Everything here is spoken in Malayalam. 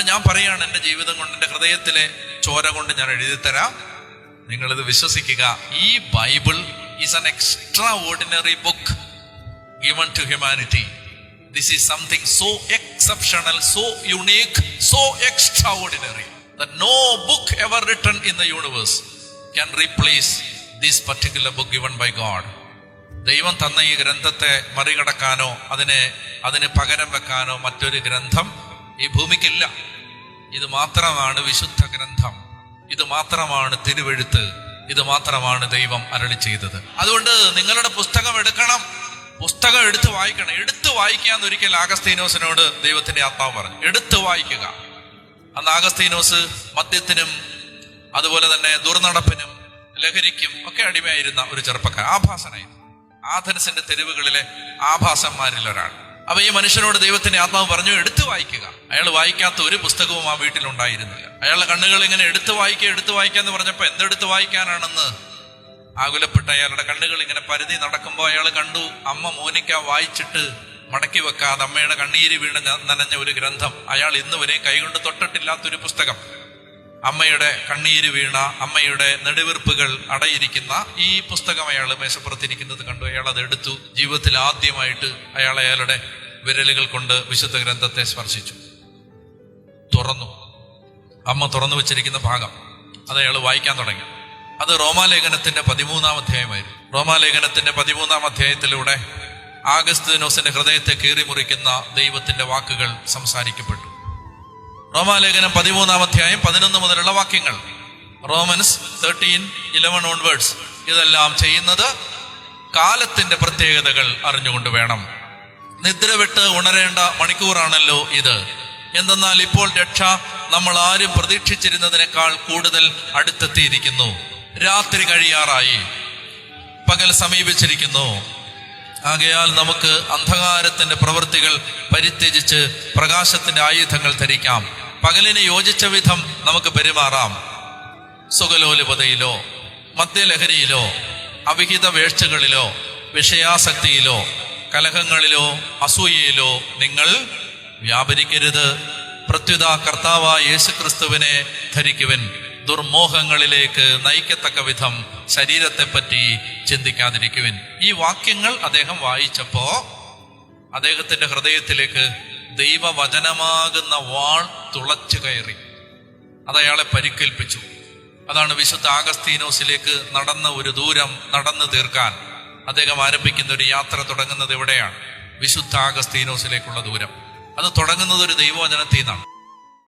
ഞാൻ പറയാണ്, എൻ്റെ ജീവിതം കൊണ്ട്, എൻ്റെ ഹൃദയത്തിലെ ചോര കൊണ്ട് ഞാൻ എഴുതി തരാം, നിങ്ങളിത് വിശ്വസിക്കുക. ഈ Bible is an extra ordinary book given to humanity. This is something so exceptional, so unique, so extraordinary that no book ever written in the universe can replace this particular book given by God. ദൈവം തന്ന ഈ ഗ്രന്ഥത്തെ മറികടക്കാനോ അതിന് പകരം വെക്കാനോ മറ്റൊരു ഗ്രന്ഥം ഈ ഭൂമിക്കില്ല. ഇത് മാത്രമാണ് വിശുദ്ധ ഗ്രന്ഥം, ഇത് മാത്രമാണ് തിരുവെഴുത്ത്, ഇത് മാത്രമാണ് ദൈവം അരുളി ചെയ്തത്. അതുകൊണ്ട് നിങ്ങളുടെ പുസ്തകം എടുക്കണം, പുസ്തകം എടുത്ത് വായിക്കണം. എടുത്ത് വായിക്കാന്ന് ഒരിക്കൽ ആഗസ്തീനോസിനോട് ദൈവത്തിന്റെ ആത്മാവ് പറഞ്ഞു, എടുത്ത് വായിക്കുക. അന്ന് ആഗസ്തീനോസ് മദ്യത്തിനും അതുപോലെ തന്നെ ദുർനടപ്പിനും ലഹരിക്കും ഒക്കെ അടിമയായിരുന്ന ഒരു ചെറുപ്പക്കാരൻ, ആഭാസനായിരുന്നു, ആഥൻസിന്റെ തെരുവുകളിലെ ആഭാസന്മാരിൽ ഒരാൾ. അപ്പൊ ഈ മനുഷ്യനോട് ദൈവത്തിന്റെ ആത്മാവ് പറഞ്ഞു, എടുത്തു വായിക്കുക. അയാൾ വായിക്കാത്ത ഒരു പുസ്തകവും ആ വീട്ടിലുണ്ടായിരുന്നില്ല. അയാളുടെ കണ്ണുകൾ ഇങ്ങനെ എടുത്തു വായിക്കാന്ന് പറഞ്ഞപ്പോ എന്തെടുത്ത് വായിക്കാനാണെന്ന് ആകുലപ്പെട്ട അയാളുടെ കണ്ണുകൾ ഇങ്ങനെ പരതി നടക്കുമ്പോൾ അയാൾ കണ്ടു, അമ്മ മോനിക്ക വായിച്ചിട്ട് മടക്കി വെക്കാതെ അമ്മയുടെ കണ്ണീര് വീണ് നനഞ്ഞ ഒരു ഗ്രന്ഥം, അയാൾ ഇന്ന് വരെ കൈകൊണ്ട് തൊട്ടിട്ടില്ലാത്തൊരു പുസ്തകം. അമ്മയുടെ കണ്ണീര് വീണ, അമ്മയുടെ നെടുവീർപ്പുകൾ അടയിരിക്കുന്ന ഈ പുസ്തകം അയാൾ മേശപ്പുറത്തിരിക്കുന്നത് കണ്ടു. അയാൾ അത് എടുത്തു. ജീവിതത്തിൽ ആദ്യമായിട്ട് അയാളുടെ വിരലുകൾ കൊണ്ട് വിശുദ്ധ ഗ്രന്ഥത്തെ സ്പർശിച്ചു, തുറന്നു. അമ്മ തുറന്നു വെച്ചിരിക്കുന്ന ഭാഗം അത് അയാൾ വായിക്കാൻ തുടങ്ങി. അത് റോമാലേഖനത്തിന്റെ 13-ാം അധ്യായമായിരുന്നു. റോമാലേഖനത്തിന്റെ 13-ാം അധ്യായത്തിലൂടെ ആഗസ്തീനോസിന്റെ ഹൃദയത്തെ കീറിമുറിക്കുന്ന ദൈവത്തിന്റെ വാക്കുകൾ സംസാരിക്കപ്പെട്ടു. റോമാലേഖനം 13-ാം അധ്യായം 11 മുതലുള്ള വാക്യങ്ങൾ, റോമൻസ് 13:11 ഓൺവേർഡ്സ്. ഇതെല്ലാം ചെയ്യുന്നത് കാലത്തിന്റെ പ്രത്യേകതകൾ അറിഞ്ഞുകൊണ്ട് വേണം. നിദ്ര വിട്ട് ഉണരേണ്ട മണിക്കൂറാണല്ലോ ഇത്. എന്തെന്നാൽ ഇപ്പോൾ രക്ഷ നമ്മൾ ആരും പ്രതീക്ഷിച്ചിരുന്നതിനേക്കാൾ കൂടുതൽ അടുത്തെത്തിയിരിക്കുന്നു. രാത്രി കഴിയാറായി, പകൽ സമീപിച്ചിരിക്കുന്നു. ആകയാൽ നമുക്ക് അന്ധകാരത്തിന്റെ പ്രവൃത്തികൾ പരിത്യജിച്ച് പ്രകാശത്തിന്റെ ആയുധങ്ങൾ ധരിക്കാം. പകലിന് യോജിച്ച വിധം നമുക്ക് പെരുമാറാം. സുഖലോലുപതയിലോ മദ്യലഹരിയിലോ അവിഹിത വേഴ്ചകളിലോ വിഷയാസക്തിയിലോ കലഹങ്ങളിലോ അസൂയയിലോ നിങ്ങൾ വ്യാപരിക്കരുത്. പ്രത്യുത കർത്താവായ യേശുക്രിസ്തുവിനെ ധരിക്കുവിൻ. ദുർമോഹങ്ങളിലേക്ക് നയിക്കത്തക്ക വിധം ശരീരത്തെപ്പറ്റി ചിന്തിക്കാതിരിക്കുവിൻ. ഈ വാക്യങ്ങൾ അദ്ദേഹം വായിച്ചപ്പോ അദ്ദേഹത്തിന്റെ ഹൃദയത്തിലേക്ക് ദൈവവചനമാകുന്ന വാൾ തുളച്ചു കയറി. അതയാളെ പരിക്കേൽപ്പിച്ചു. അതാണ് വിശുദ്ധ ആഗസ്തീനോസിലേക്ക് നടന്ന ഒരു ദൂരം നടന്നു തീർക്കാൻ അദ്ദേഹം ആരംഭിക്കുന്ന ഒരു യാത്ര തുടങ്ങുന്നത് എവിടെയാണ്? വിശുദ്ധ ആഗസ്തീനോസിലേക്കുള്ള ദൂരം. അത് തുടങ്ങുന്നത് ഒരു ദൈവവചനത്തിൽ നിന്നാണ്.